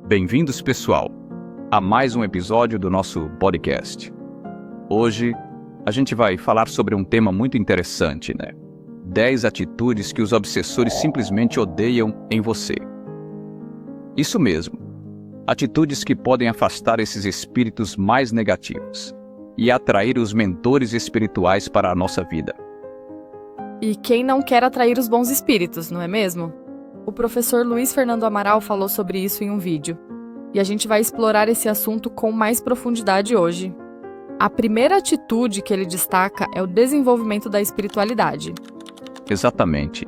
Bem-vindos, pessoal, a mais um episódio do nosso podcast. Hoje, a gente vai falar sobre um tema muito interessante, né? 10 atitudes que os obsessores simplesmente odeiam em você. Isso mesmo, atitudes que podem afastar esses espíritos mais negativos e atrair os mentores espirituais para a nossa vida. E quem não quer atrair os bons espíritos, não é mesmo? O professor Luiz Fernando Amaral falou sobre isso em um vídeo, e a gente vai explorar esse assunto com mais profundidade hoje. A primeira atitude que ele destaca é o desenvolvimento da espiritualidade. Exatamente.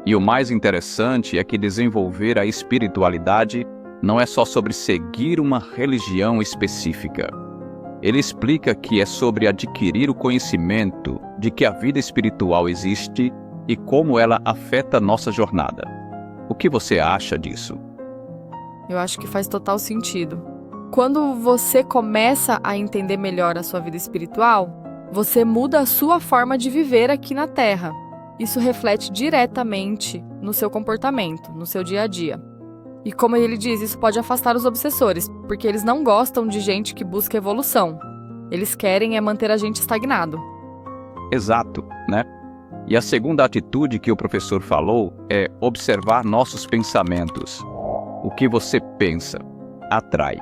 E o mais interessante é que desenvolver a espiritualidade não é só sobre seguir uma religião específica. Ele explica que é sobre adquirir o conhecimento de que a vida espiritual existe e como ela afeta nossa jornada. O que você acha disso? Eu acho que faz total sentido. Quando você começa a entender melhor a sua vida espiritual, você muda a sua forma de viver aqui na Terra. Isso reflete diretamente no seu comportamento, no seu dia a dia. E como ele diz, isso pode afastar os obsessores, porque eles não gostam de gente que busca evolução. Eles querem manter a gente estagnado. Exato, né? E a segunda atitude que o professor falou é observar nossos pensamentos. O que você pensa atrai.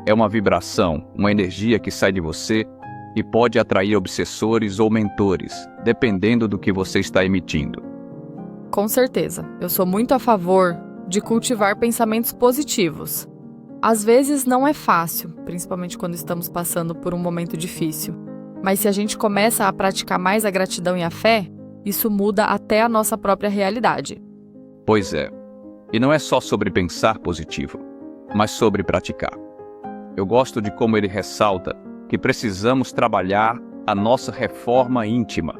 É uma vibração, uma energia que sai de você e pode atrair obsessores ou mentores, dependendo do que você está emitindo. Com certeza, eu sou muito a favor de cultivar pensamentos positivos. Às vezes não é fácil, principalmente quando estamos passando por um momento difícil. Mas se a gente começa a praticar mais a gratidão e a fé, isso muda até a nossa própria realidade. Pois é. E não é só sobre pensar positivo, mas sobre praticar. Eu gosto de como ele ressalta que precisamos trabalhar a nossa reforma íntima,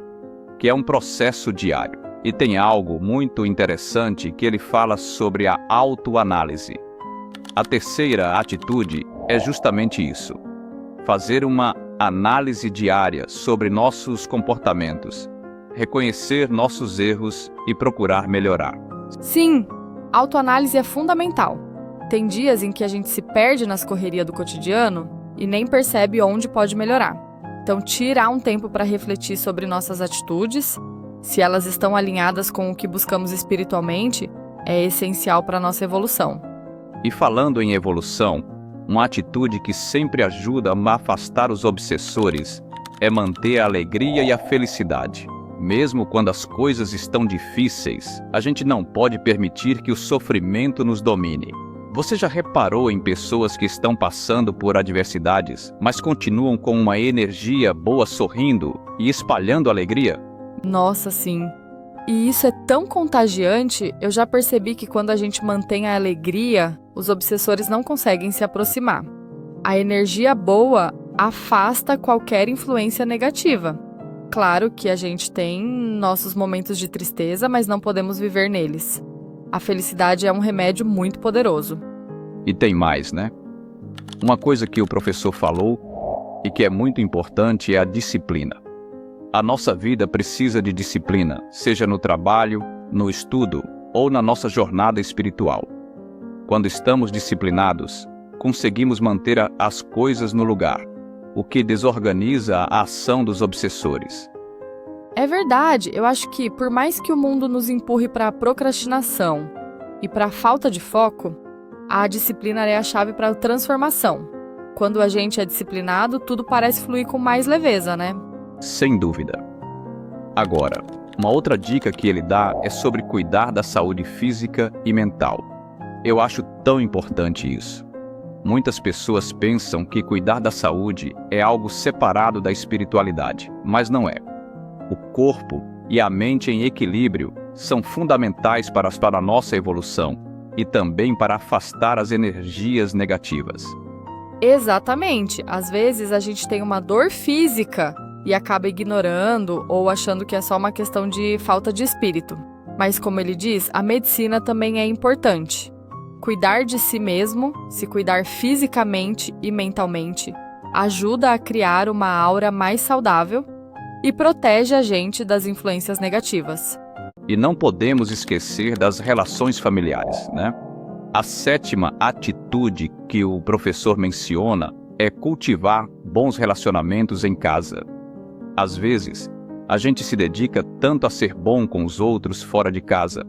que é um processo diário. E tem algo muito interessante que ele fala sobre a autoanálise. A terceira atitude é justamente isso: fazer uma análise diária sobre nossos comportamentos, reconhecer nossos erros e procurar melhorar. Sim, autoanálise é fundamental. Tem dias em que a gente se perde nas correrias do cotidiano e nem percebe onde pode melhorar. Então, tirar um tempo para refletir sobre nossas atitudes, se elas estão alinhadas com o que buscamos espiritualmente, é essencial para a nossa evolução. E falando em evolução, uma atitude que sempre ajuda a afastar os obsessores é manter a alegria e a felicidade. Mesmo quando as coisas estão difíceis, a gente não pode permitir que o sofrimento nos domine. Você já reparou em pessoas que estão passando por adversidades, mas continuam com uma energia boa sorrindo e espalhando alegria? Nossa, sim. E isso é tão contagiante, eu já percebi que quando a gente mantém a alegria, os obsessores não conseguem se aproximar. A energia boa afasta qualquer influência negativa. Claro que a gente tem nossos momentos de tristeza, mas não podemos viver neles. A felicidade é um remédio muito poderoso. E tem mais, né? Uma coisa que o professor falou e que é muito importante é a disciplina. A nossa vida precisa de disciplina, seja no trabalho, no estudo ou na nossa jornada espiritual. Quando estamos disciplinados, conseguimos manter as coisas no lugar, o que desorganiza a ação dos obsessores. É verdade, eu acho que por mais que o mundo nos empurre para a procrastinação e para a falta de foco, a disciplina é a chave para a transformação. Quando a gente é disciplinado, tudo parece fluir com mais leveza, né? Sem dúvida. Agora, uma outra dica que ele dá é sobre cuidar da saúde física e mental. Eu acho tão importante isso. Muitas pessoas pensam que cuidar da saúde é algo separado da espiritualidade, mas não é. O corpo e a mente em equilíbrio são fundamentais para a nossa evolução e também para afastar as energias negativas. Exatamente. Às vezes a gente tem uma dor física e acaba ignorando ou achando que é só uma questão de falta de espírito. Mas como ele diz, a medicina também é importante. Cuidar de si mesmo, se cuidar fisicamente e mentalmente, ajuda a criar uma aura mais saudável e protege a gente das influências negativas. E não podemos esquecer das relações familiares, né? A sétima atitude que o professor menciona é cultivar bons relacionamentos em casa. Às vezes, a gente se dedica tanto a ser bom com os outros fora de casa,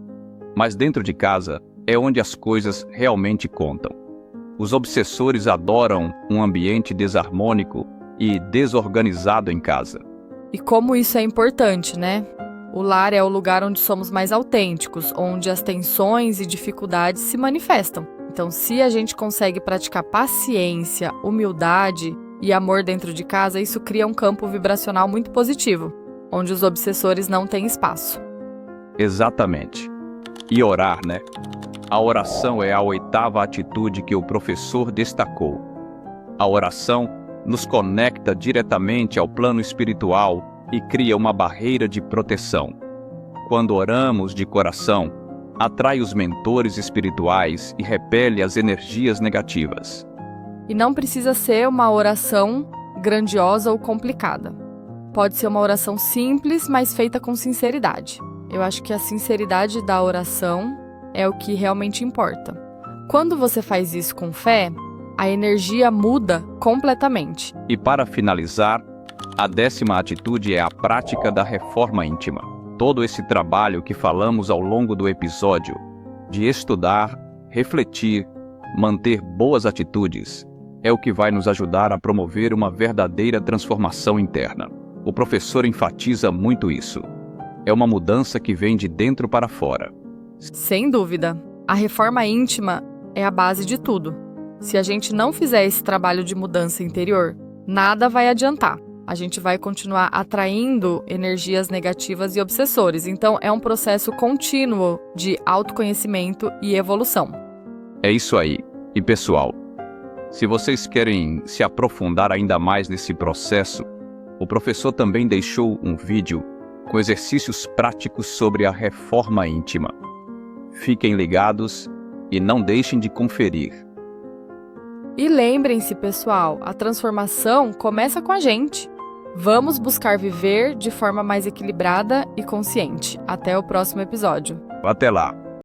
mas dentro de casa é onde as coisas realmente contam. Os obsessores adoram um ambiente desarmônico e desorganizado em casa. E como isso é importante, né? O lar é o lugar onde somos mais autênticos, onde as tensões e dificuldades se manifestam. Então, se a gente consegue praticar paciência, humildade e amor dentro de casa, isso cria um campo vibracional muito positivo, onde os obsessores não têm espaço. Exatamente. E orar, né? A oração é a oitava atitude que o professor destacou. A oração nos conecta diretamente ao plano espiritual e cria uma barreira de proteção. Quando oramos de coração, atrai os mentores espirituais e repele as energias negativas. E não precisa ser uma oração grandiosa ou complicada. Pode ser uma oração simples, mas feita com sinceridade. Eu acho que a sinceridade da oração é o que realmente importa. Quando você faz isso com fé, a energia muda completamente. E para finalizar, a 10ª atitude é a prática da reforma íntima. Todo esse trabalho que falamos ao longo do episódio, de estudar, refletir, manter boas atitudes, é o que vai nos ajudar a promover uma verdadeira transformação interna. O professor enfatiza muito isso. É uma mudança que vem de dentro para fora. Sem dúvida. A reforma íntima é a base de tudo. Se a gente não fizer esse trabalho de mudança interior, nada vai adiantar. A gente vai continuar atraindo energias negativas e obsessores. Então, é um processo contínuo de autoconhecimento e evolução. É isso aí. E pessoal, se vocês querem se aprofundar ainda mais nesse processo, o professor também deixou um vídeo com exercícios práticos sobre a reforma íntima. Fiquem ligados e não deixem de conferir. E lembrem-se, pessoal, a transformação começa com a gente. Vamos buscar viver de forma mais equilibrada e consciente. Até o próximo episódio. Até lá!